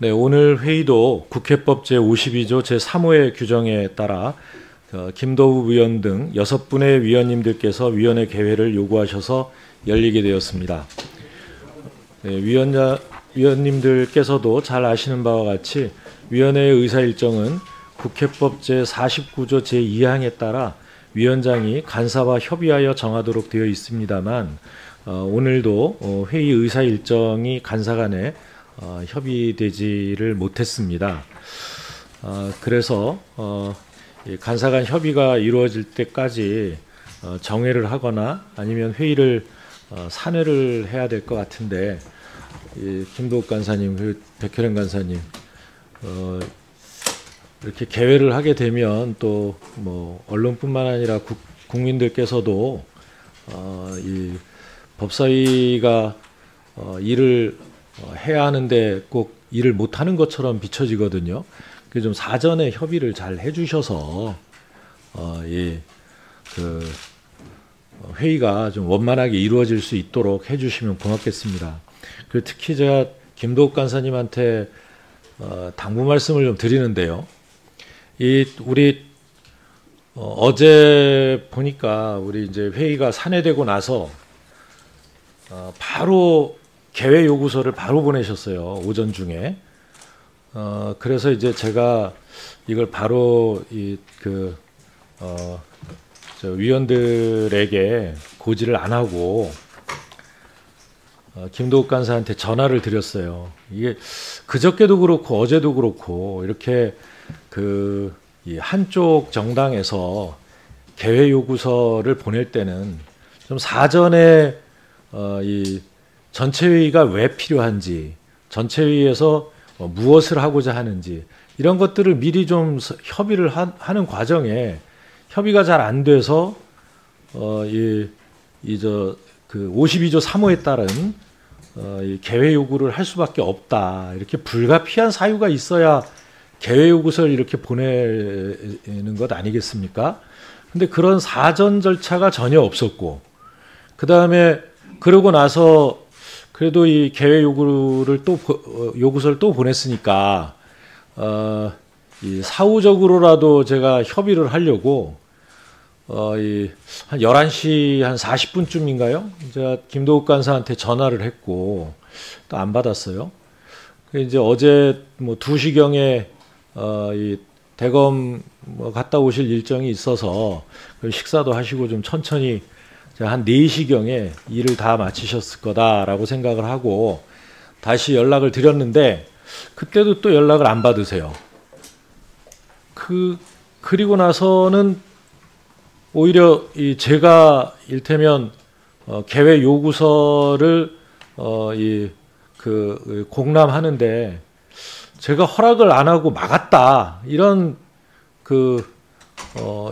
네, 오늘 회의도 국회법 제52조 제3호의 규정에 따라 김도우 위원 등 6분의 위원님들께서 위원회 개회를 요구하셔서 열리게 되었습니다. 네, 위원님들께서도 잘 아시는 바와 같이 위원회의 의사 일정은 국회법 제49조 제2항에 따라 위원장이 간사와 협의하여 정하도록 되어 있습니다만 오늘도 회의 의사 일정이 간사 간에 협의되지를 못했습니다. 그래서 간사 간 협의가 이루어질 때까지 정회를 하거나 아니면 회의를 산회를 해야 될 것 같은데, 김도욱 간사님, 백혜련 간사님, 이렇게 개회를 하게 되면 또 뭐 언론뿐만 아니라 국민들께서도 이 법사위가 일을 해야 하는데 꼭 일을 못하는 것처럼 비춰지거든요. 그래서 좀 사전에 협의를 잘 해주셔서 회의가 좀 원만하게 이루어질 수 있도록 해주시면 고맙겠습니다. 그리고 특히 제가 김도욱 간사님한테 당부 말씀을 좀 드리는데요. 우리 어제 보니까 우리 이제 회의가 산회되고 나서 바로 개회 요구서를 바로 보내셨어요. 오전 중에. 그래서 이제 제가 이걸 바로 위원들에게 고지를 안 하고 김도욱 간사한테 전화를 드렸어요. 이게 그저께도 그렇고 어제도 그렇고 이렇게 이 한쪽 정당에서 개회 요구서를 보낼 때는 좀 사전에 이 전체회의가 왜 필요한지, 전체회의에서 무엇을 하고자 하는지 이런 것들을 미리 좀 협의를 하는 과정에 협의가 잘 안 돼서 52조 3호에 따른 이 개회 요구를 할 수밖에 없다. 이렇게 불가피한 사유가 있어야 개회 요구서를 이렇게 보내는 것 아니겠습니까? 근데 그런 사전 절차가 전혀 없었고, 그 다음에 그러고 나서 그래도 이 개회 요구서를 또 보냈으니까 이 사후적으로라도 제가 협의를 하려고 한 11시 한 40분쯤인가요? 제가 김도욱 간사한테 전화를 했고 또 안 받았어요. 이제 어제 뭐 2시경에 이 대검 갔다 오실 일정이 있어서 식사도 하시고 좀 천천히 한 4시경에 일을 다 마치셨을 거다라고 생각을 하고 다시 연락을 드렸는데 그때도 또 연락을 안 받으세요. 그리고 나서는 오히려 제가 일테면 개회 요구서를 공람하는데 제가 허락을 안 하고 막았다, 이런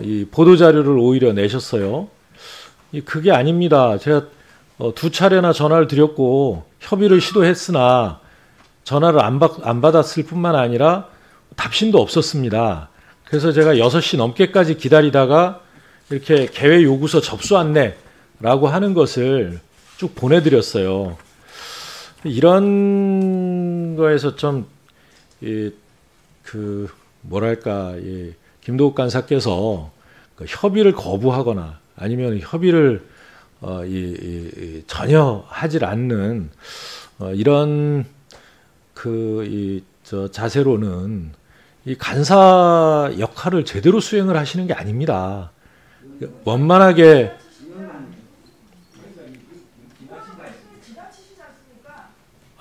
이 보도 자료를 오히려 내셨어요. 그게 아닙니다. 제가 2차례나 전화를 드렸고 협의를 시도했으나 전화를 안 받았을 뿐만 아니라 답신도 없었습니다. 그래서 제가 6시 넘게까지 기다리다가 이렇게 개회 요구서 접수 안내라고 하는 것을 쭉 보내드렸어요. 이런 거에서 좀 김도욱 간사께서 협의를 거부하거나 아니면 협의를 전혀 하질 않는 이런 자세로는 이 간사 역할을 제대로 수행을 하시는 게 아닙니다. 원만하게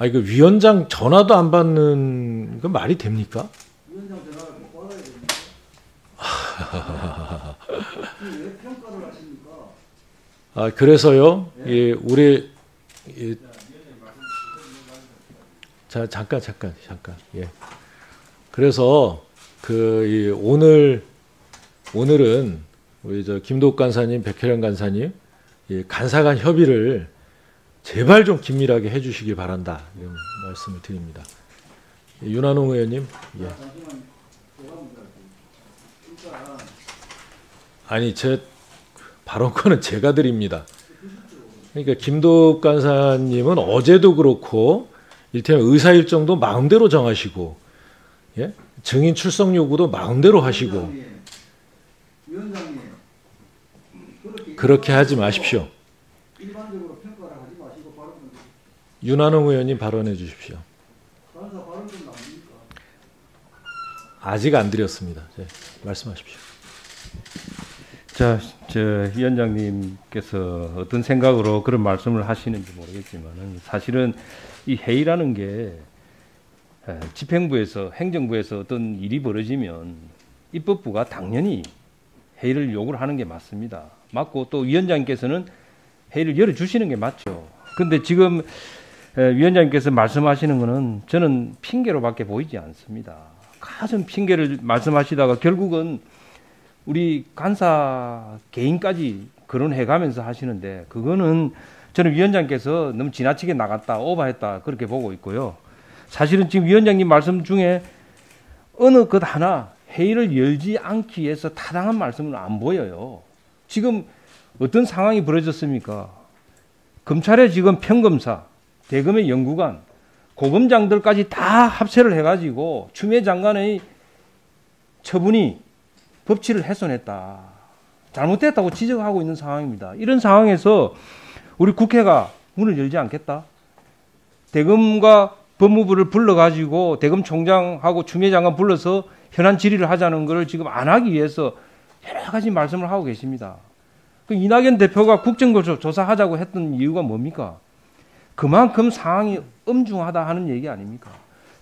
위원장 전화도 안 받는 건 말이 됩니까? 위원장 전화를 꼭 받아야 됩니다. 왜 평가를 하십니까? 그래서요. 네. 우리 잠깐. 예. 그래서 오늘은 우리 김도욱 간사님, 백혜련 간사님, 간사 간 협의를 제발 좀 긴밀하게 해주시기 바란다, 이런 말씀을 드립니다. 윤한홍 의원님. 예. 아니, 제 발언권은 제가 드립니다. 그러니까 김도욱 간사님은 어제도 그렇고 이를테면 의사 일정도 마음대로 정하시고, 예? 증인 출석 요구도 마음대로 하시고, 위원장님, 그렇게 하지 마십시오. 일반적으로 평가를 하지 마시고 발언 좀 윤한홍 의원님 발언해 주십시오. 간사 발언 좀 나옵니까? 아직 안 드렸습니다. 네, 말씀하십시오. 자, 위원장님께서 어떤 생각으로 그런 말씀을 하시는지 모르겠지만은 사실은 이 회의라는 게 집행부에서 행정부에서 어떤 일이 벌어지면 입법부가 당연히 회의를 요구를 하는 게 맞습니다. 맞고 또 위원장님께서는 회의를 열어주시는 게 맞죠. 근데 지금 위원장님께서 말씀하시는 거는 저는 핑계로밖에 보이지 않습니다. 가진 핑계를 말씀하시다가 결국은 우리 간사 개인까지 거론해가면서 하시는데 그거는 저는 위원장께서 너무 지나치게 나갔다 오버했다 그렇게 보고 있고요. 사실은 지금 위원장님 말씀 중에 어느 것 하나 회의를 열지 않기 위해서 타당한 말씀은 안 보여요. 지금 어떤 상황이 벌어졌습니까? 검찰의 지금 평검사, 대검의 연구관, 고검장들까지 다 합세를 해가지고 추미애 장관의 처분이 법치를 훼손했다. 잘못됐다고 지적하고 있는 상황입니다. 이런 상황에서 우리 국회가 문을 열지 않겠다. 대검과 법무부를 불러가지고 대검 총장하고 추미애 장관 불러서 현안 질의를 하자는 것을 지금 안 하기 위해서 여러 가지 말씀을 하고 계십니다. 그 이낙연 대표가 국정조사하자고 했던 이유가 뭡니까? 그만큼 상황이 엄중하다 하는 얘기 아닙니까?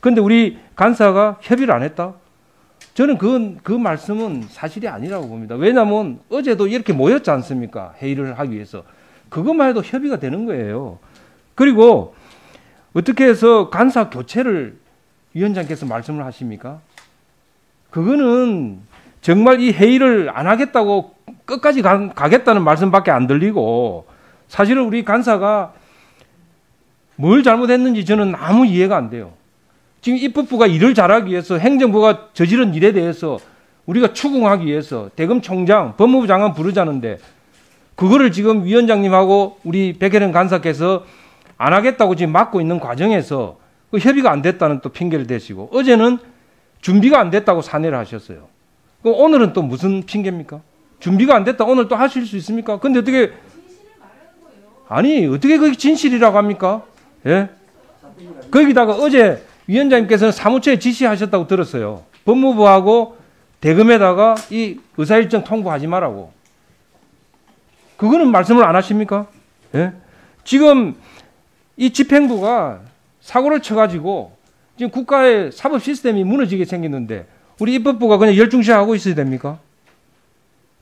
그런데 우리 간사가 협의를 안 했다? 저는 그 말씀은 사실이 아니라고 봅니다. 왜냐하면 어제도 이렇게 모였지 않습니까? 회의를 하기 위해서. 그것만 해도 협의가 되는 거예요. 그리고 어떻게 해서 간사 교체를 위원장께서 말씀을 하십니까? 그거는 정말 이 회의를 안 하겠다고 끝까지 가겠다는 말씀밖에 안 들리고 사실은 우리 간사가 뭘 잘못했는지 저는 아무 이해가 안 돼요. 지금 입법부가 일을 잘하기 위해서 행정부가 저지른 일에 대해서 우리가 추궁하기 위해서 대검 총장, 법무부 장관 부르자는데 그거를 지금 위원장님하고 우리 백혜련 간사께서 안 하겠다고 지금 막고 있는 과정에서 그 협의가 안 됐다는 또 핑계를 대시고 어제는 준비가 안 됐다고 산회를 하셨어요. 그럼 오늘은 또 무슨 핑계입니까? 준비가 안 됐다 오늘 또 하실 수 있습니까? 근데 어떻게 아니 어떻게 그게 진실이라고 합니까? 예? 거기다가 어제 위원장님께서는 사무처에 지시하셨다고 들었어요. 법무부하고 대검에다가 이 의사일정 통보하지 말라고. 그거는 말씀을 안 하십니까? 예? 지금 이 집행부가 사고를 쳐가지고 지금 국가의 사법 시스템이 무너지게 생겼는데 우리 입법부가 그냥 열중시하고 있어야 됩니까?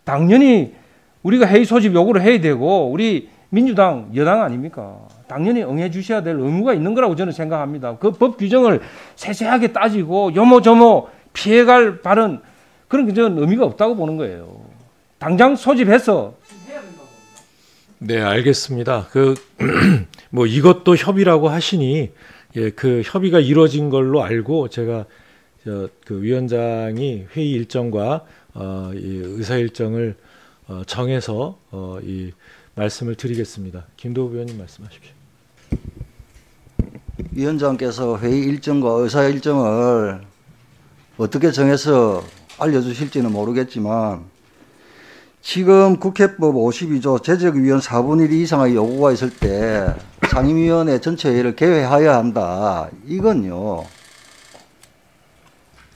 당연히 우리가 회의 소집 요구를 해야 되고 우리 민주당 여당 아닙니까? 당연히 응해 주셔야 될 의무가 있는 거라고 저는 생각합니다. 그 법 규정을 세세하게 따지고 요모조모 피해갈 발언 그런 게 저는 의미가 없다고 보는 거예요. 당장 소집해서 네, 알겠습니다. 뭐 이것도 협의라고 하시니 예, 그 협의가 이루어진 걸로 알고 제가 그 위원장이 회의 일정과 이 의사 일정을 정해서 이 말씀을 드리겠습니다. 김도우 의원님 말씀하십시오. 위원장께서 회의 일정과 의사 일정을 어떻게 정해서 알려주실지는 모르겠지만 지금 국회법 52조 제적위원 4분의 1 이상의 요구가 있을 때 상임위원회 전체 회의를 개회해야 한다. 이건요.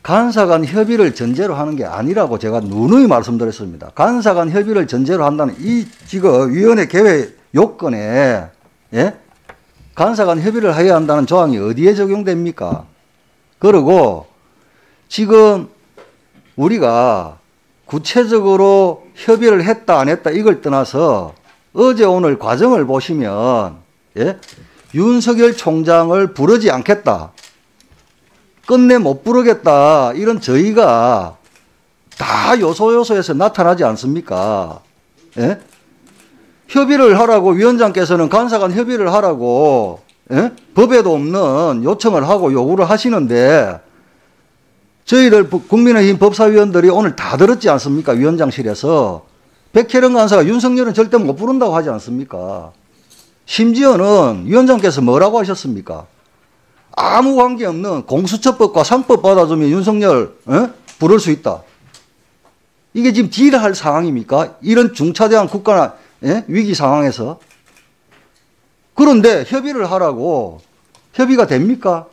간사 간 협의를 전제로 하는 게 아니라고 제가 누누이 말씀드렸습니다. 간사 간 협의를 전제로 한다는 이 지금 위원회 개회 요건에 예? 간사 간 협의를 해야 한다는 조항이 어디에 적용됩니까? 그리고 지금 우리가 구체적으로 협의를 했다 안 했다 이걸 떠나서 어제 오늘 과정을 보시면 예? 윤석열 총장을 부르지 않겠다. 끝내 못 부르겠다. 이런 저희가 다 요소에서 나타나지 않습니까? 예? 협의를 하라고 위원장께서는 간사 간 협의를 하라고 예? 법에도 없는 요청을 하고 요구를 하시는데 저희들 국민의힘 법사위원들이 오늘 다 들었지 않습니까? 위원장실에서. 백혜련 간사가 윤석열은 절대 못 부른다고 하지 않습니까? 심지어는 위원장께서 뭐라고 하셨습니까? 아무 관계없는 공수처법과 상법 받아주면 윤석열 부를 수 있다. 이게 지금 딜할 상황입니까? 이런 중차대한 국가 위기 상황에서. 그런데 협의를 하라고 협의가 됩니까?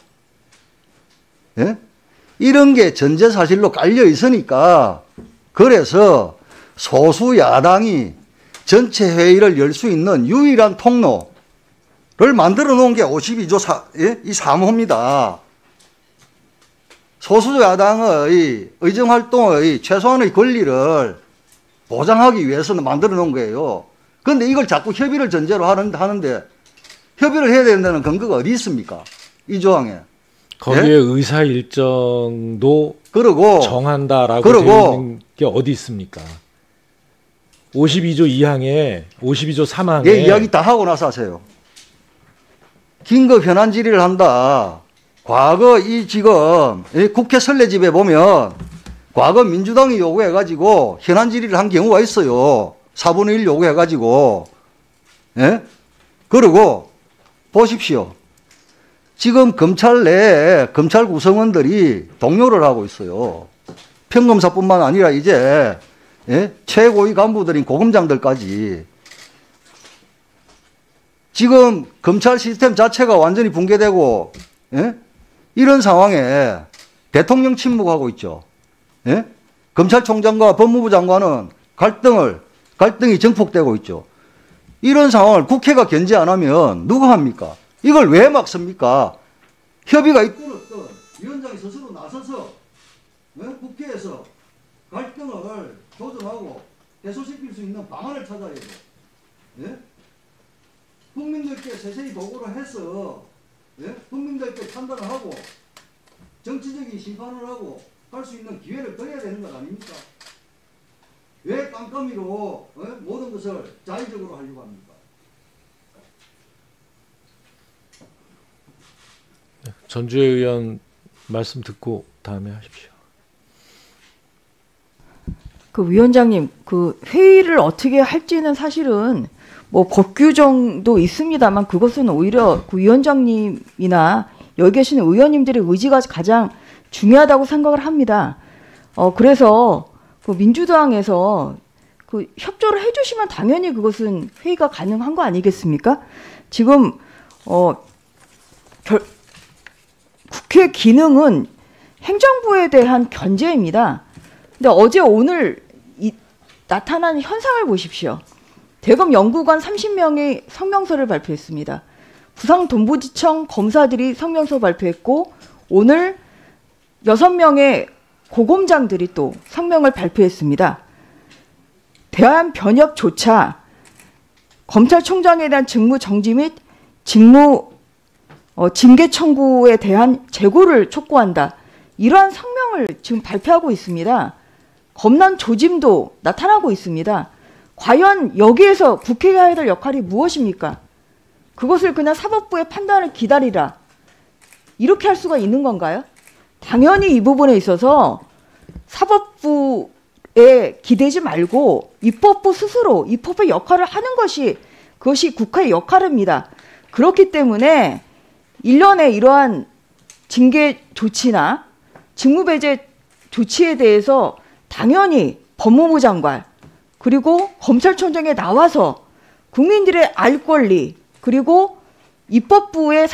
예? 이런 게 전제사실로 깔려 있으니까 그래서 소수 야당이 전체 회의를 열 수 있는 유일한 통로를 만들어 놓은 게 52조 이 사무입니다. 소수 야당의 의정활동의 최소한의 권리를 보장하기 위해서는 만들어 놓은 거예요. 그런데 이걸 자꾸 협의를 전제로 하는데 협의를 해야 된다는 근거가 어디 있습니까? 이 조항에. 거기에 예? 의사 일정도 그러고 정한다라고 되어 있는 게 어디 있습니까? 52조 2항에 52조 3항에 예, 이야기 다 하고 나서 하세요. 긴급 현안 질의를 한다. 과거 이 지금 국회 선례집에 보면 과거 민주당이 요구해가지고 현안 질의를 한 경우가 있어요. 4분의 1 요구해가지고. 예? 그리고 보십시오. 지금 검찰 내에 검찰 구성원들이 동료를 하고 있어요. 평검사뿐만 아니라 이제 최고위 간부들인 고검장들까지. 지금 검찰 시스템 자체가 완전히 붕괴되고 이런 상황에 대통령 침묵하고 있죠. 검찰총장과 법무부 장관은 갈등이 증폭되고 있죠. 이런 상황을 국회가 견제 안 하면 누가 합니까? 이걸 왜 막습니까? 협의가 있든 없든 위원장이 스스로 나서서 국회에서 갈등을 조정하고 해소시킬 수 있는 방안을 찾아야 돼요. 국민들께 세세히 보고를 해서 국민들께 판단을 하고 정치적인 심판을 하고 할 수 있는 기회를 드려야 되는 것 아닙니까? 왜 깜깜이로 모든 것을 자의적으로 하려고 합니까? 전주혜 의원 말씀 듣고 다음에 하십시오. 그 위원장님, 그 회의를 어떻게 할지는 사실은 뭐 법 규정도 있습니다만 그것은 오히려 그 위원장님이나 여기 계시는 의원님들의 의지가 가장 중요하다고 생각을 합니다. 그래서 그 민주당에서 그 협조를 해주시면 당연히 그것은 회의가 가능한 거 아니겠습니까? 지금 국회 기능은 행정부에 대한 견제입니다. 근데 어제 오늘 나타난 현상을 보십시오. 대검 연구관 30명이 성명서를 발표했습니다. 부산동부지청 검사들이 성명서 발표했고 오늘 6명의 고검장들이 또 성명을 발표했습니다. 대한변협조차 검찰총장에 대한 직무 정지 및 징계 청구에 대한 재고를 촉구한다. 이러한 성명을 지금 발표하고 있습니다. 검난 조짐도 나타나고 있습니다. 과연 여기에서 국회가 해야 될 역할이 무엇입니까? 그것을 그냥 사법부의 판단을 기다리라. 이렇게 할 수가 있는 건가요? 당연히 이 부분에 있어서 사법부에 기대지 말고 입법부 스스로 입법의 역할을 하는 것이 그것이 국회의 역할입니다. 그렇기 때문에 일련의 이러한 징계 조치나 직무배제 조치에 대해서 당연히 법무부 장관 그리고 검찰총장에 나와서 국민들의 알 권리 그리고 입법부의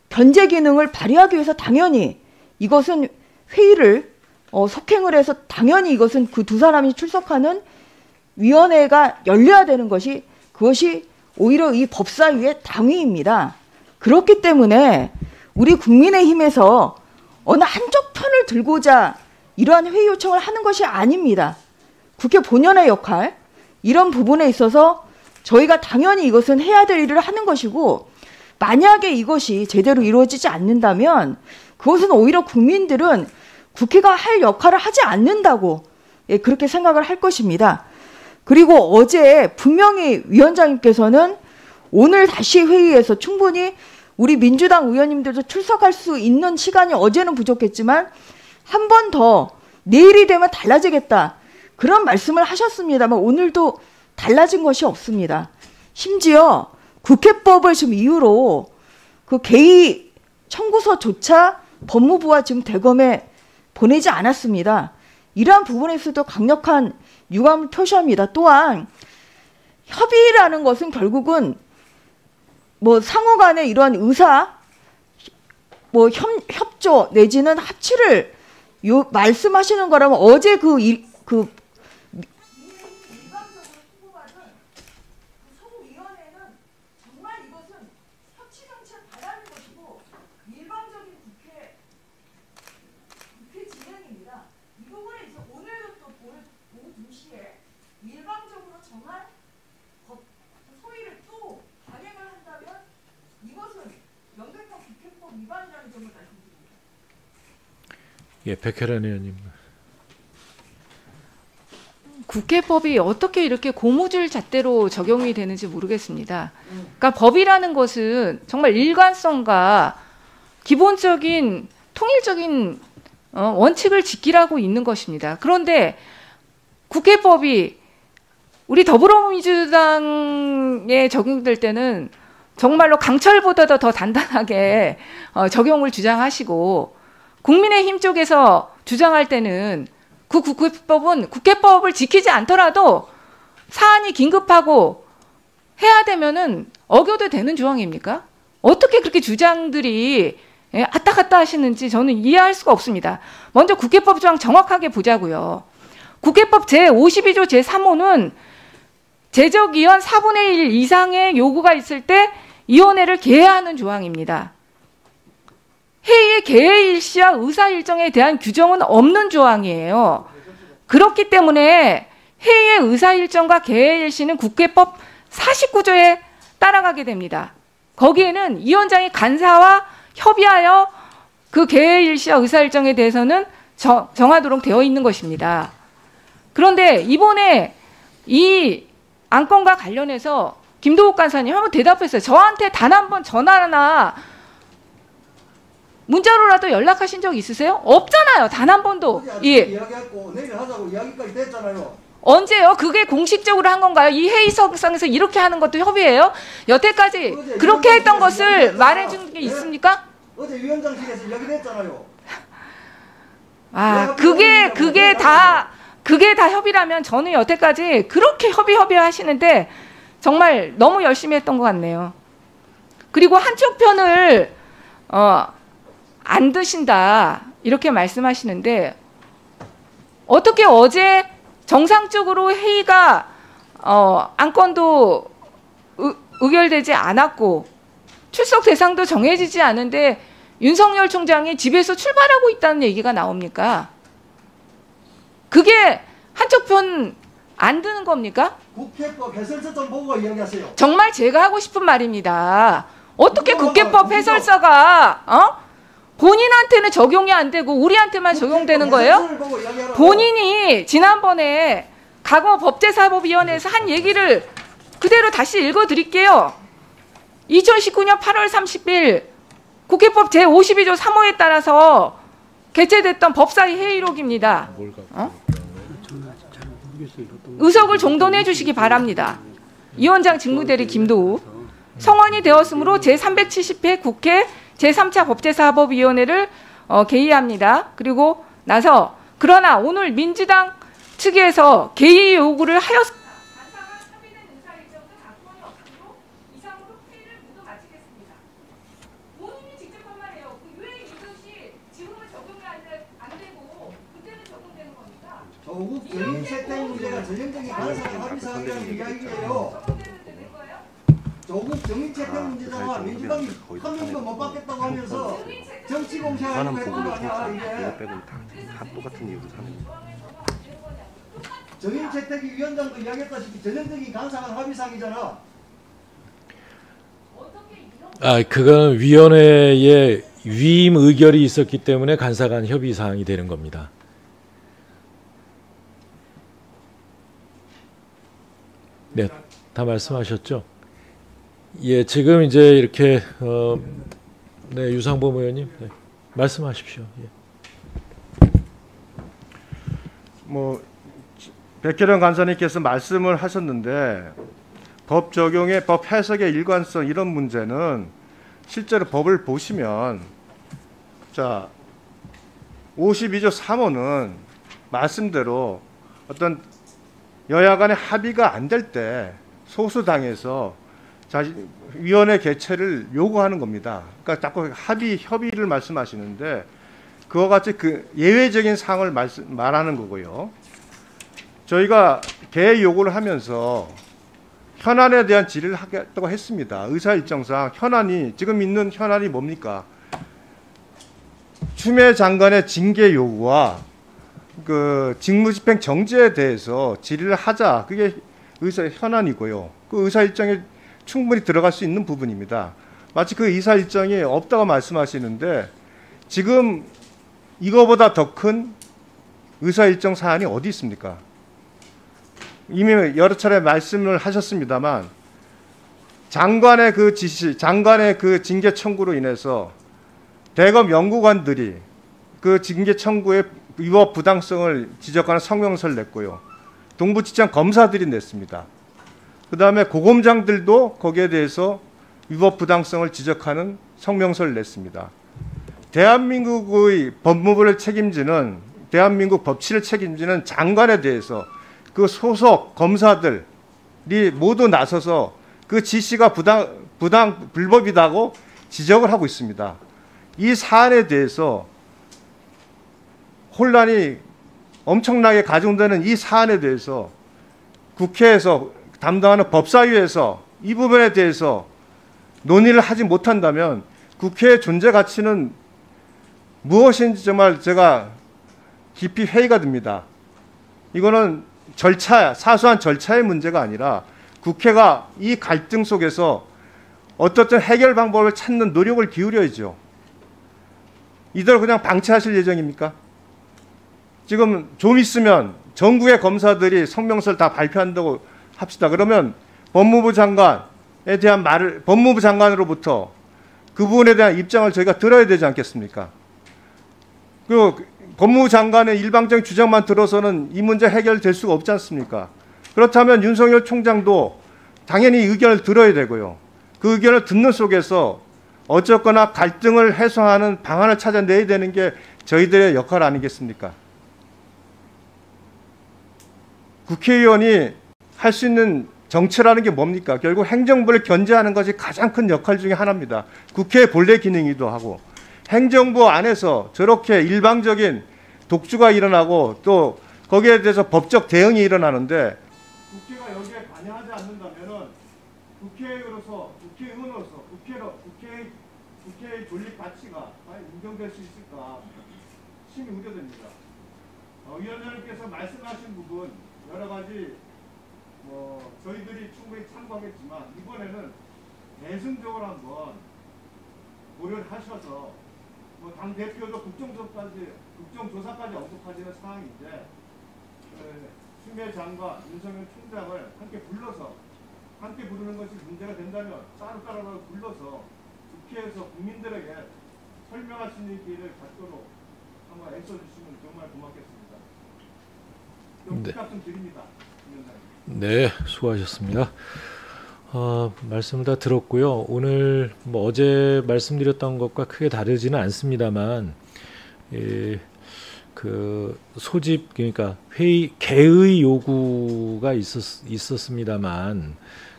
견제 기능을 발휘하기 위해서 당연히 이것은 회의를 속행을 해서 당연히 이것은 그 두 사람이 출석하는 위원회가 열려야 되는 것이 그것이 오히려 이 법사위의 당위입니다. 그렇기 때문에 우리 국민의힘에서 어느 한쪽 편을 들고자 이러한 회의 요청을 하는 것이 아닙니다. 국회 본연의 역할, 이런 부분에 있어서 저희가 당연히 이것은 해야 될 일을 하는 것이고 만약에 이것이 제대로 이루어지지 않는다면 그것은 오히려 국민들은 국회가 할 역할을 하지 않는다고 그렇게 생각을 할 것입니다. 그리고 어제 분명히 위원장님께서는 오늘 다시 회의에서 충분히 우리 민주당 의원님들도 출석할 수 있는 시간이 어제는 부족했지만 한 번 더 내일이 되면 달라지겠다. 그런 말씀을 하셨습니다만 오늘도 달라진 것이 없습니다. 심지어 국회법을 지금 이유로 그 개의 청구서조차 법무부와 지금 대검에 보내지 않았습니다. 이러한 부분에서도 강력한 유감을 표시합니다. 또한 협의라는 것은 결국은 뭐 상호 간의 이러한 의사 뭐 협조 내지는 합치를 말씀하시는 거라면 어제 그 예, 백혜란 의원님. 국회법이 어떻게 이렇게 고무줄 잣대로 적용이 되는지 모르겠습니다. 그러니까 법이라는 것은 정말 일관성과 기본적인 통일적인 원칙을 지키라고 있는 것입니다. 그런데 국회법이 우리 더불어민주당에 적용될 때는 정말로 강철보다도 더 단단하게 적용을 주장하시고 국민의힘 쪽에서 주장할 때는 그 국회법은 국회법을 지키지 않더라도 사안이 긴급하고 해야 되면은 어겨도 되는 조항입니까? 어떻게 그렇게 주장들이 왔다 갔다 하시는지 저는 이해할 수가 없습니다. 먼저 국회법 조항 정확하게 보자고요. 국회법 제52조 제3호는 제적위원 4분의 1 이상의 요구가 있을 때 위원회를 개회하는 조항입니다. 회의의 개회 일시와 의사 일정에 대한 규정은 없는 조항이에요. 그렇기 때문에 회의의 의사 일정과 개회 일시는 국회법 49조에 따라가게 됩니다. 거기에는 위원장이 간사와 협의하여 그 개회 일시와 의사 일정에 대해서는 정하도록 되어 있는 것입니다. 그런데 이번에 이 안건과 관련해서 김도욱 간사님 한번 대답했어요. 저한테 단 한 번 전화나 문자로라도 연락하신 적 있으세요? 없잖아요. 단 한 번도. 예. 이야기했고 내일 하자고 이야기까지 됐잖아요. 언제요? 그게 공식적으로 한 건가요? 이 회의석상에서 이렇게 하는 것도 협의예요? 여태까지 그렇게 했던 것을 말해준 게 있습니까? 어제 위원장실에서 이야기했잖아요. 아, 그게 다 협의라면 저는 여태까지 그렇게 협의 하시는데 정말 너무 열심히 했던 것 같네요. 그리고 한쪽 편을 안 드신다 이렇게 말씀하시는데 어떻게 어제 정상적으로 회의가 안건도 의결되지 않았고 출석 대상도 정해지지 않은데 윤석열 총장이 집에서 출발하고 있다는 얘기가 나옵니까? 그게 한쪽 편 안 드는 겁니까? 국회법 해설서점 보고 이야기하세요. 정말 제가 하고 싶은 말입니다. 어떻게 국회법 해설서가 본인한테는 적용이 안 되고 우리한테만 적용되는 거예요? 본인이 지난번에 과거 법제사법위원회에서 한 얘기를 그대로 다시 읽어드릴게요. 2019년 8월 30일 국회법 제52조 3호에 따라서 개최됐던 법사위 회의록입니다. 의석을 종돈해 주시기 바랍니다. 위원장 직무대리 김도욱. 성원이 되었으므로 제370회 국회 제3차 법제사법위원회를 개의합니다. 그리고 나서 그러나 오늘 민주당 측에서 개의 요구를 하였 조국 정인 채택 문제가 전형적인 간사의 합의 사항이라는 이야기예요. 조국 정인 채택 문제잖아. 민주당이 한 명도 못 받겠다고 하면서 정치 공세하는 거 아니야 이게. 다 똑같은 이유로 사는. 정인 채택이 위원장도 이야기했다시피 전형적인 간사간 합의 사항이잖아. 그건 위원회에 위임 의결이 있었기 때문에 간사간 협의 사항이 되는 겁니다. 네, 다 말씀하셨죠? 예, 지금 이제 이렇게 네, 유상범 의원님 네, 말씀하십시오. 예. 뭐 백혜련 간사님께서 말씀을 하셨는데 법 적용의 법 해석의 일관성 이런 문제는 실제로 법을 보시면 자, 52조 3호는 말씀대로 어떤 여야 간의 합의가 안 될 때 소수당에서 위원회 개최를 요구하는 겁니다. 그러니까 자꾸 협의를 말씀하시는데 그와 같이 그 예외적인 사항을 말하는 거고요. 저희가 개의 요구를 하면서 현안에 대한 질의를 하겠다고 했습니다. 의사일정상 지금 있는 현안이 뭡니까? 추미애 장관의 징계 요구와 그 직무집행 정지에 대해서 질의를 하자. 그게 현안이고요. 그 의사일정에 충분히 들어갈 수 있는 부분입니다. 마치 그 의사일정이 없다고 말씀하시는데 지금 이거보다 더 큰 의사일정 사안이 어디 있습니까? 이미 여러 차례 말씀을 하셨습니다만 장관의 그 지시, 장관의 그 징계 청구로 인해서 대검 연구관들이 그 징계 청구의 위법 부당성을 지적하는 성명서를 냈고요. 동부지청 검사들이 냈습니다. 그다음에 고검장들도 거기에 대해서 위법 부당성을 지적하는 성명서를 냈습니다. 대한민국의 법무부를 책임지는 대한민국 법치를 책임지는 장관에 대해서 그 소속 검사들이 모두 나서서 그 지시가 불법이다고 지적을 하고 있습니다. 이 사안에 대해서 혼란이 엄청나게 가중되는 이 사안에 대해서 국회에서 담당하는 법사위에서 이 부분에 대해서 논의를 하지 못한다면 국회의 존재 가치는 무엇인지 정말 제가 깊이 회의가 됩니다. 이거는 사소한 절차의 문제가 아니라 국회가 이 갈등 속에서 어떻든 해결 방법을 찾는 노력을 기울여야죠. 이대로 그냥 방치하실 예정입니까? 지금 좀 있으면 전국의 검사들이 성명서를 다 발표한다고 합시다. 그러면 법무부 장관에 대한 법무부 장관으로부터 그 부분에 대한 입장을 저희가 들어야 되지 않겠습니까? 그 법무부 장관의 일방적인 주장만 들어서는 이 문제 해결될 수가 없지 않습니까? 그렇다면 윤석열 총장도 당연히 의견을 들어야 되고요. 그 의견을 듣는 속에서 어쨌거나 갈등을 해소하는 방안을 찾아내야 되는 게 저희들의 역할 아니겠습니까? 국회의원이 할 수 있는 정치라는 게 뭡니까? 결국 행정부를 견제하는 것이 가장 큰 역할 중에 하나입니다. 국회의 본래 기능이기도 하고 행정부 안에서 저렇게 일방적인 독주가 일어나고 또 거기에 대해서 법적 대응이 일어나는데 국회가 여기에 관여하지 않는다면은 국회의원으로서 국회의 존립 가치가 과연 인정될 수 있을까 심히 우려됩니다. 위원장님께서 말씀하신 부분 여러 가지 저희들이 충분히 참고하겠지만 이번에는 대승적으로 한번 고려를 하셔서 당 대표도 국정조사까지 언급하시는 상황인데 추미애 장관, 윤석열 총장을 함께 부르는 것이 문제가 된다면 따로따로 불러서 국회에서 국민들에게 설명할 수 있는 기회를 갖도록 한번 애써주시면 정말 고맙겠습니다. 부탁 좀 드립니다. 네, 수고하셨습니다. 말씀을 다 들었고요. 오늘 어제 말씀드렸던 것과 크게 다르지는 않습니다만, 그 소집 그러니까 개의 요구가 있었습니다만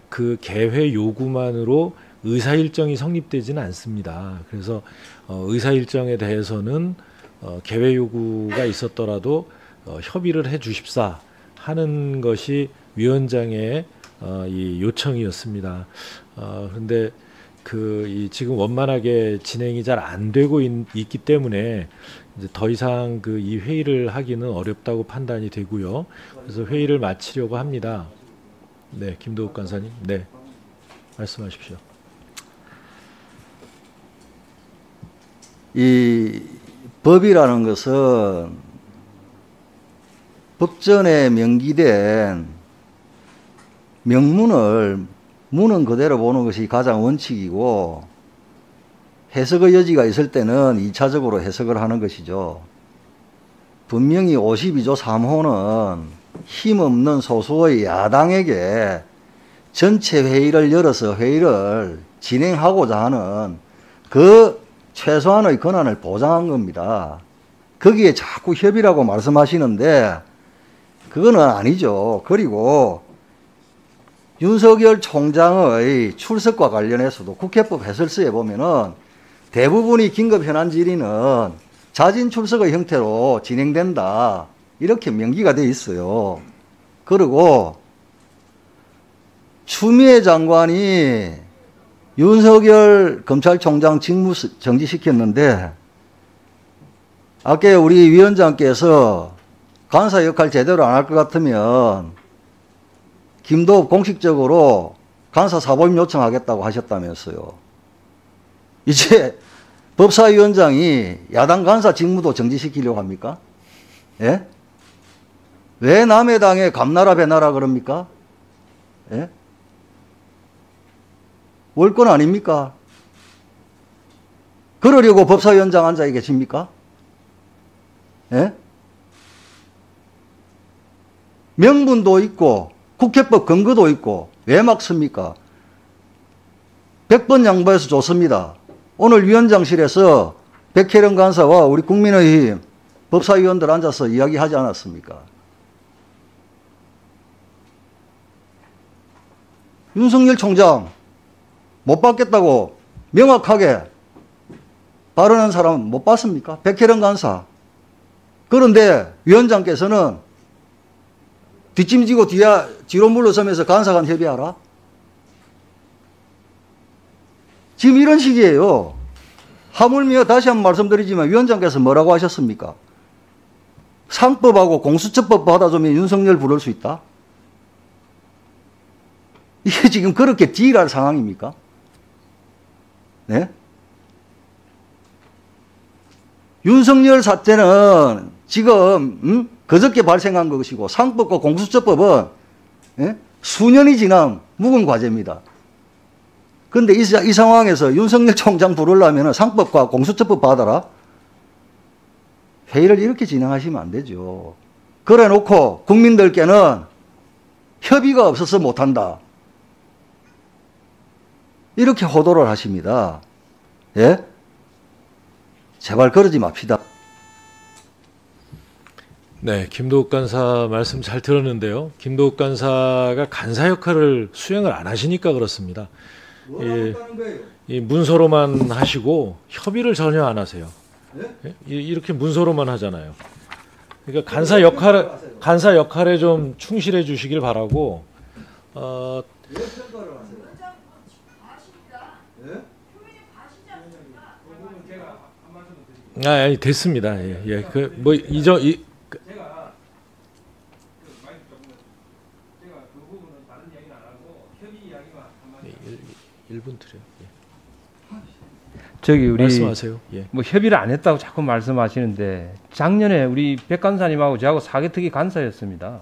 그 개회 요구만으로 의사 일정이 성립되지는 않습니다. 그래서 의사 일정에 대해서는 개회 요구가 있었더라도 협의를 해 주십사 하는 것이 위원장의 이 요청이었습니다. 그런데 지금 원만하게 진행이 잘 안 되고 있기 때문에 이제 더 이상 이 회의를 하기는 어렵다고 판단이 되고요. 그래서 회의를 마치려고 합니다. 네, 김도욱 간사님, 네, 말씀하십시오. 이 법이라는 것은 법전에 명기된 문은 그대로 보는 것이 가장 원칙이고 해석의 여지가 있을 때는 2차적으로 해석을 하는 것이죠. 분명히 52조 3호는 힘없는 소수의 야당에게 전체 회의를 열어서 회의를 진행하고자 하는 그 최소한의 권한을 보장한 겁니다. 거기에 자꾸 협의라고 말씀하시는데 그거는 아니죠. 그리고 윤석열 총장의 출석과 관련해서도 국회법 해설서에 보면은 대부분이 긴급 현안 질의는 자진 출석의 형태로 진행된다. 이렇게 명기가 돼 있어요. 그리고 추미애 장관이 윤석열 검찰총장 직무 정지시켰는데 아까 우리 위원장께서 간사 역할 제대로 안 할 것 같으면 김도읍 공식적으로 간사 사보임 요청하겠다고 하셨다면서요. 이제 법사위원장이 야당 간사 직무도 정지시키려고 합니까? 예? 왜 남의 당에 감나라 배나라 그럽니까? 예? 월권 아닙니까? 그러려고 법사위원장 앉아 계십니까? 예? 명분도 있고 국회법 근거도 있고 왜 막습니까? 100번 양보해서 좋습니다. 오늘 위원장실에서 백혜령 간사와 우리 국민의힘 법사위원들 앉아서 이야기하지 않았습니까? 윤석열 총장 못 받겠다고 명확하게 발언한 사람 못 봤습니까? 백혜령 간사. 그런데 위원장께서는 뒷짐지고 뒤로 물러서면서 간사 간 협의하라? 지금 이런 식이에요. 하물며 다시 한번 말씀드리지만 위원장께서 뭐라고 하셨습니까? 상법하고 공수처법 받아주면 윤석열 부를 수 있다? 이게 지금 그렇게 딜할 상황입니까? 네? 윤석열 사태는 지금 그저께 발생한 것이고 상법과 공수처법은 수년이 지난 묵은 과제입니다. 그런데 이 상황에서 윤석열 총장 부르려면 상법과 공수처법 받아라? 회의를 이렇게 진행하시면 안 되죠. 그래 놓고 국민들께는 협의가 없어서 못한다. 이렇게 호도를 하십니다. 예? 제발 그러지 맙시다. 네, 김도욱 간사 말씀 잘 들었는데요. 김도욱 간사가 간사 역할을 수행을 안 하시니까 그렇습니다. 이 문서로만 하시고 협의를 전혀 안 하세요. 네? 이렇게 문서로만 하잖아요. 그러니까 간사 역할에 좀 충실해 주시길 바라고. 아니 됐습니다. 예, 그 뭐 제가 그 부분은 다른 이야기는 안 하고 협의 이야기만 한마디. 1분 드려요. 예. 저기 우리 말씀하세요. 예. 뭐 협의를 안 했다고 자꾸 말씀하시는데 작년에 우리 백 간사님하고 저하고 사개특위 간사였습니다.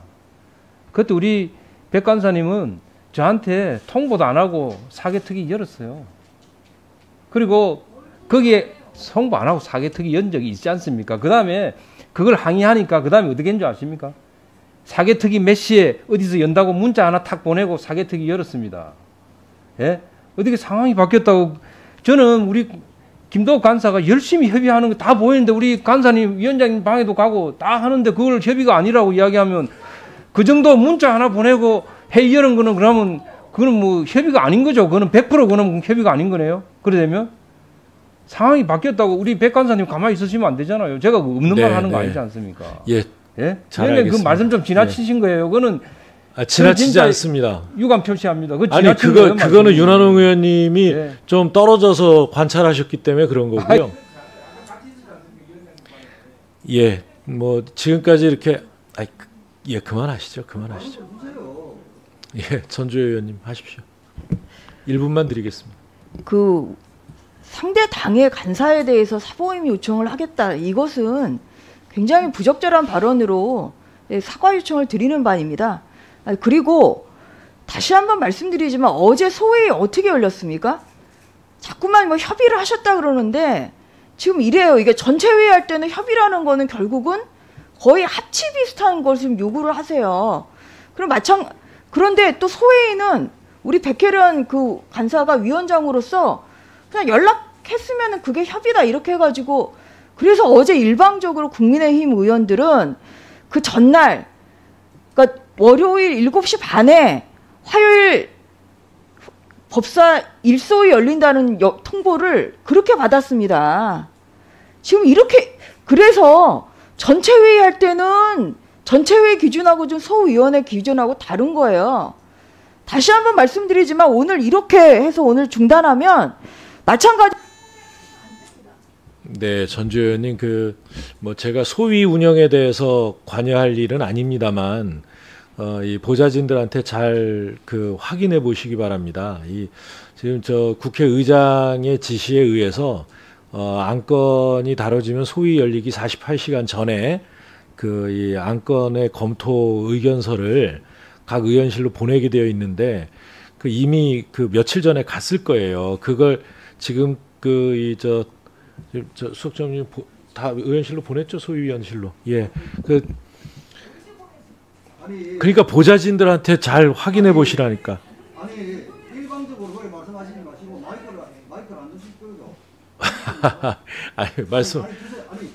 그때 우리 백 간사님은 저한테 통보도 안 하고 사개특위 열었어요. 그리고 거기에 송부 안 하고 사개특위 연 적이 있지 않습니까? 그 다음에 그걸 항의하니까 그 다음에 어떻게 했는 줄 아십니까? 사개특위 몇 시에 어디서 연다고 문자 하나 탁 보내고 사개특위 열었습니다. 예? 어떻게 상황이 바뀌었다고. 저는 우리 김도욱 간사가 열심히 협의하는 거 다 보이는데 우리 간사님 위원장님 방에도 가고 다 하는데 그걸 협의가 아니라고 이야기하면 그 정도 문자 하나 보내고 회의 여는 거는 그러면 그건 뭐 협의가 아닌 거죠. 그거는 100% 그건 협의가 아닌 거네요. 그러려면 상황이 바뀌었다고 우리 백 간사님 가만히 있으시면 안 되잖아요. 제가 없는 말 하는 거 아니지 않습니까? 예. 예? 잘 알겠습니다. 그 말씀 좀 지나치신 거예요. 그거는 지나치지 않습니다. 유감 표시합니다. 아니 그거는 윤한홍 의원님이 좀 떨어져서 관찰하셨기 때문에 그런 거고요. 예, 뭐 지금까지 이렇게 예 그만하시죠. 예, 전주혜 의원님 하십시오. 1분만 드리겠습니다. 그 상대 당의 간사에 대해서 사보임 요청을 하겠다. 이것은 굉장히 부적절한 발언으로 사과 요청을 드리는 바입니다. 그리고 다시 한번 말씀드리지만 어제 소회의 어떻게 열렸습니까? 자꾸만 뭐 협의를 하셨다 그러는데 지금 이래요. 이게 전체 회의할 때는 협의라는 거는 결국은 거의 합치 비슷한 것을 요구를 하세요. 그런데 또 소회의는 우리 백혜련 그 간사가 위원장으로서 그냥 했으면은 그게 협의다 이렇게 해가지고 그래서 어제 일방적으로 국민의힘 의원들은 그 전날 그러니까 월요일 7시 반에 화요일 법사 일소위 열린다는 통보를 그렇게 받았습니다. 지금 이렇게 그래서 전체 회의 할 때는 전체 회의 기준하고 좀 소위원회 기준하고 다른 거예요. 다시 한번 말씀드리지만 오늘 이렇게 해서 오늘 중단하면 마찬가지. 네, 전주 의원님 뭐 제가 소위 운영에 대해서 관여할 일은 아닙니다만 이 보좌진들한테 잘 확인해 보시기 바랍니다. 지금 저 국회의장의 지시에 의해서 안건이 다뤄지면 소위 열리기 48시간 전에 이 안건의 검토 의견서를 각 의원실로 보내게 되어 있는데 이미 며칠 전에 갔을 거예요. 그걸 지금 저 수석장님 다 의원실로 보냈죠, 소위 의원실로. 예, 그러니까 보좌진들한테 잘 확인해 보시라니까. 아니 일방적으로 그렇게 말씀하시지 마시고 마이크를 안 드실 거죠? 아니 말씀. 아니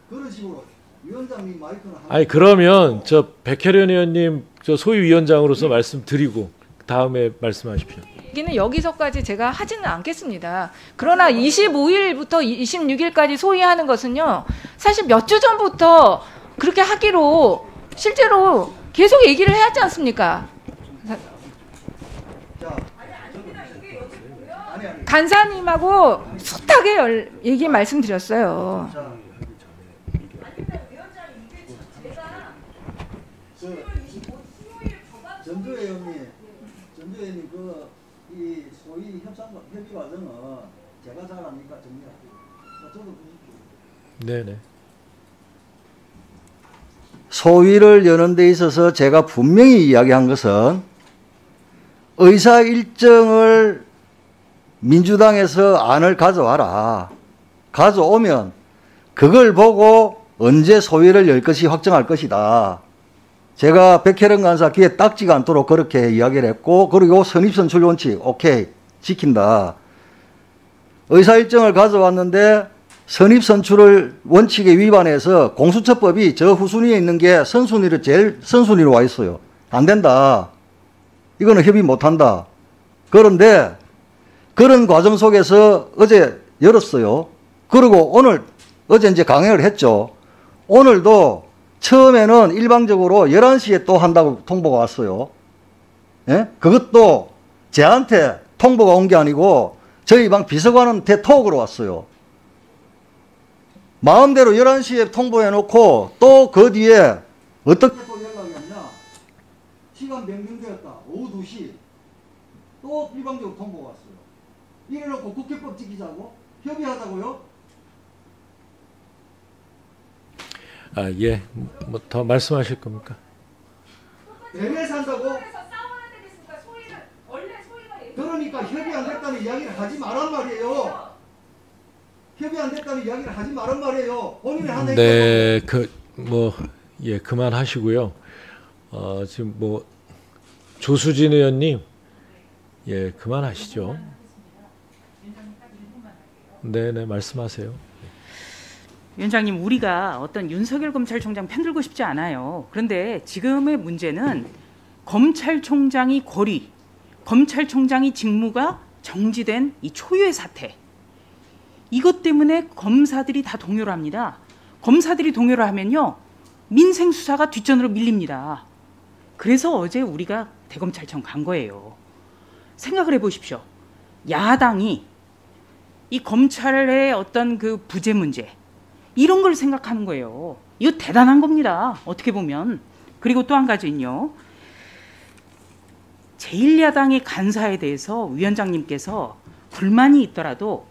그런 식으로 위원장님 마이크는. 아니 그러면 저 백혜련 의원님 저 소위 위원장으로서 말씀드리고 다음에 말씀하십시오. 얘기는 여기서까지 제가 하지는 않겠습니다. 그러나 25일부터 26일까지 소위하는 것은요. 사실 몇 주 전부터 그렇게 하기로 실제로 계속 얘기를 해야지 않습니까? 간사님하고 숱하게 얘기 말씀드렸어요. 전주 의원님 이 소위 협의 과정은 제가 잘 아니까 정리할게요. 저도 보십시오. 네네. 소위를 여는 데 있어서 제가 분명히 이야기한 것은 의사 일정을 민주당에서 안을 가져와라. 가져오면 그걸 보고 언제 소위를 열 것이 확정할 것이다. 제가 백혜련 간사 귀에 딱지가 않도록 그렇게 이야기를 했고, 그리고 선입선출 원칙 오케이 지킨다. 의사 일정을 가져왔는데 선입선출을 원칙에 위반해서 공수처법이 저 후순위에 있는 게 선순위로 제일 선순위로 와 있어요. 안 된다. 이거는 협의 못한다. 그런데 그런 과정 속에서 어제 열었어요. 그리고 어제 이제 강행을 했죠. 오늘도 처음에는 일방적으로 11시에 또 한다고 통보가 왔어요. 예? 그것도 제한테 통보가 온 게 아니고 저희 방 비서관한테 톡으로 왔어요. 마음대로 11시에 통보해놓고 또 그 뒤에 어떻게 또 연락이 왔냐. 시간 변경되었다. 오후 2시. 또 일방적으로 통보가 왔어요. 이래놓고 국회법 지키자고? 협의하자고요? 아, 예. 뭐 더 말씀하실 겁니까? 대회에서 한다고? 그러니까 협의 안 됐다는 이야기를 하지 말란 말이에요. 협의 안 됐다는 이야기를 하지 말란 말이에요. 본인이 한 얘기. 네, 예, 그만하시고요. 지금 조수진 의원님, 예, 그만하시죠. 네, 말씀하세요. 위원장님, 우리가 어떤 윤석열 검찰총장 편들고 싶지 않아요. 그런데 지금의 문제는 검찰총장이 고리, 검찰총장이 직무가 정지된 이 초유의 사태. 이것 때문에 검사들이 다 동요를 합니다. 검사들이 동요를 하면요, 민생 수사가 뒷전으로 밀립니다. 그래서 어제 우리가 대검찰청 간 거예요. 생각을 해보십시오. 야당이 이 검찰의 어떤 그 부재 문제, 이런 걸 생각하는 거예요. 이거 대단한 겁니다. 어떻게 보면. 그리고 또 한 가지는요. 제1야당의 간사에 대해서 위원장님께서 불만이 있더라도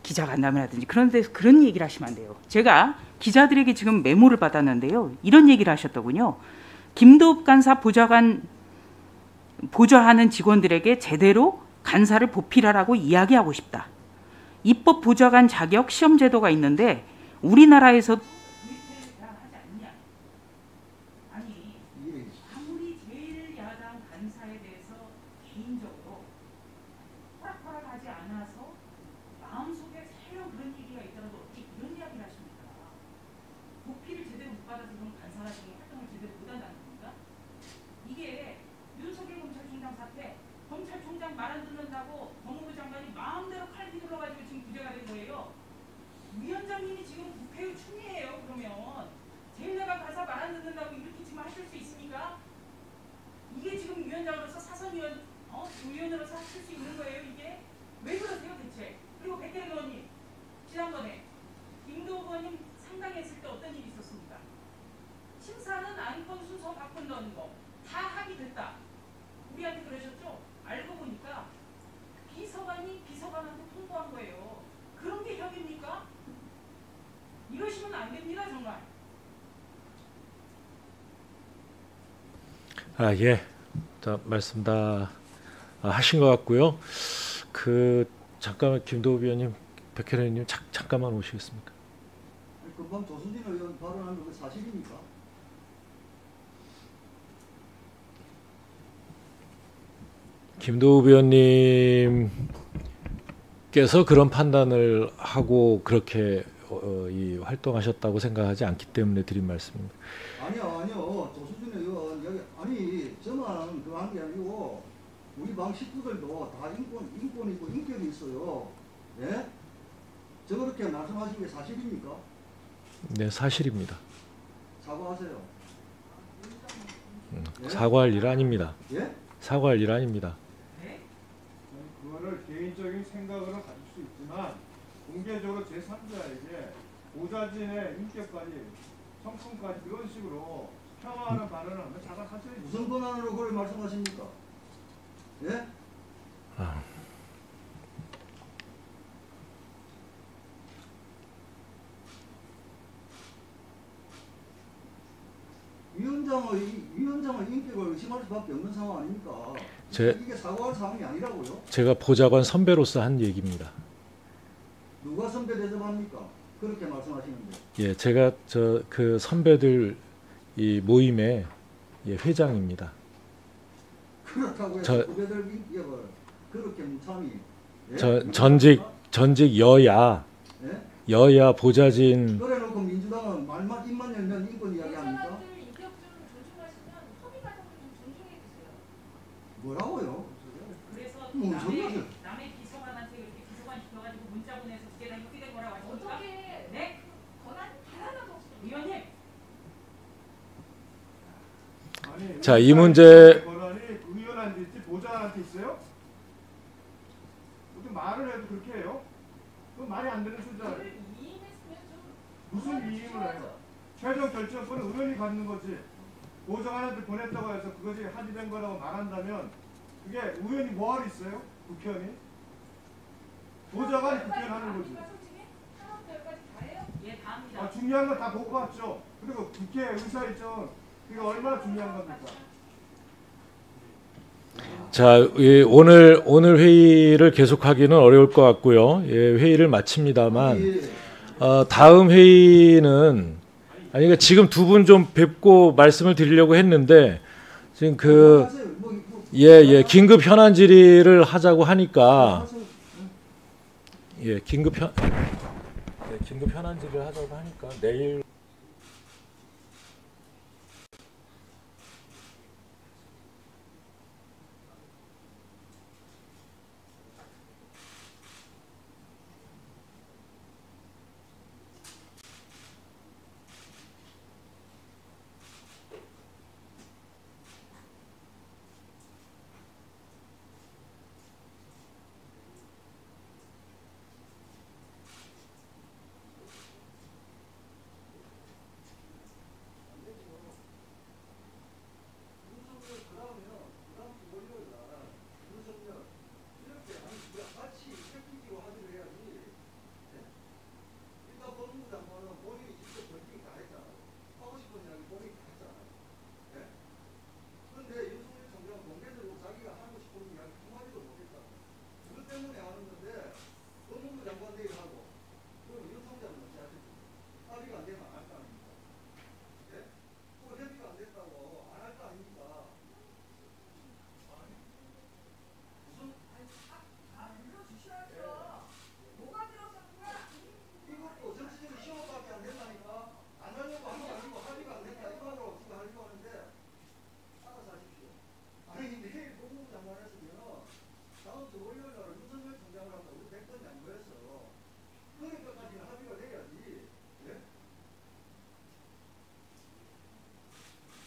기자간담회라든지 그런 데서 그런 얘기를 하시면 안 돼요. 제가 기자들에게 지금 메모를 받았는데요. 이런 얘기를 하셨더군요. 김도읍 간사 보좌하는 직원들에게 제대로 간사를 보필하라고 이야기하고 싶다. 입법 보좌관 자격 시험 제도가 있는데 우리나라에서 하지 않냐? 아니, 아무리 제1야당 간사에 대해서 개인적으로 허락하지 않아서 마음속에 이러시면 안 됩니다, 정말. 아, 예. 자, 말씀 다 하신 것 같고요. 잠깐만 김도우 위원님, 백혜련 의원님 잠깐만 오시겠습니까? 금방 조수진 의원 발언한 거 사실입니까? 김도우 위원님께서 그런 판단을 하고 그렇게 활동하셨다고 생각하지 않기 때문에 드린 말씀입니다. 아니요. 조수진 의원 여기 아니 저만 그 한 게 아니고 우리 방 식구들도 다 인권이고 인격이 있어요. 예? 저 그렇게 말씀하신 게 사실입니까? 네, 사실입니다. 사과하세요. 예? 사과할 일 아닙니다. 예? 사과할 일 아닙니다. 그거를 개인적인 생각으로 가질 수 있지만 공개적으로 제3자에게 보좌진의 인격까지 성품까지 그런 식으로 폄하하는 발언을 하면 자각하셔야죠. 무슨 권한으로 그걸 말씀하십니까? 예? 위원장의 인격을 의심할 수밖에 없는 상황 아닙니까? 이게 사과할 상황이 아니라고요? 제가 보좌관 선배로서 한 얘기입니다. 누가 선배 대접합니까? 그렇게 말씀하시는데. 예, 제가 그 선배들 이 모임의 회장입니다. 그렇다고 해서 후배들 인격을 그렇게 무참히 전직 여야 보좌진. 그래놓고 민주당은 말만 입만 열면 인권 이야기 합니까? 뭐라고요? 그래서 뭔 소리야? 남의 비서관한테 이렇게 비서관 시켜가지고 문자 보내서 그게 이렇게 된 거라고 하십니까? 네? 권한이 하나도 없어요. 의원님. 아니, 자, 이 문제 권한이 의원한테 있지 보좌관한테 있어요? 무슨 말을 해도 그렇게 해요? 그건 말이 안 되는 소리잖아요. 무슨 이임을 해요? 최종 결정권은 의원이 갖는 거지. 보좌관한테 보냈다고 해서 그것이 합의된 거라고 말한다면 그게 의원이 뭐하러 있어요? 국회의원이? 보좌관이 국회의원 하는 거지. 예, 다 합니다. 중요한 거 다 보고 왔죠. 그리고 국회 의사일정 그게 얼마나 중요한 겁니까? 자, 오늘 회의를 계속하기는 어려울 것 같고요. 예, 회의를 마칩니다만 다음 회의는 그러니까 지금 두 분 좀 뵙고 말씀을 드리려고 했는데 지금 긴급 현안 질의를 하자고 하니까 긴급 현안 질의를 하자고 하니까 내일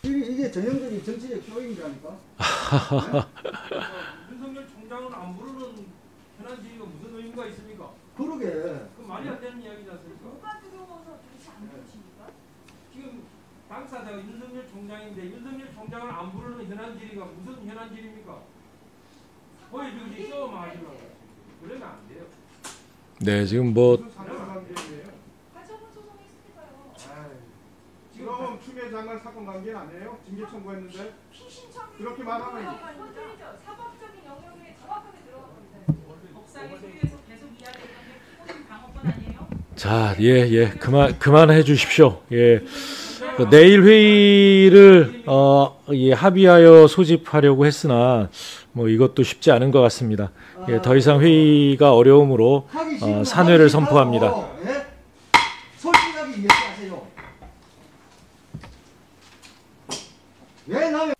이게 전형적인 정치적 쇼잉이라니까. 윤석열 총장은 안 부르는 현안 질의가 무슨 의미가 있습니까? 그러게. 그 말이 안 되는 이야기지 않습니까? 뭐가 두려워서 도대체 안 부르십니까? 지금 당사자가 윤석열 총장인데 윤석열 총장을 안 부르는 현안 질의가 무슨 현안 질의입니까? 보여주기 싸움 하시려고 그러면 안 돼요. 네, 지금 뭐 무슨 사실관계예요? 가처분 소송이 피신청 관계는 아니에요? 징계 청구했는데 그렇게 말하면 사법적인 영역에 정확하게 들어갑니다. 법사위 소위에서 계속 이야기했던 게 피고인 방어권 아니에요? 자, 예, 그만해 주십시오. 예. 내일 회의를 예, 합의하여 소집하려고 했으나 뭐 이것도 쉽지 않은 것 같습니다. 예, 더 이상 회의가 어려우므로 산회를 선포합니다. 예? 솔직하게 이야기하세요. 왜 남의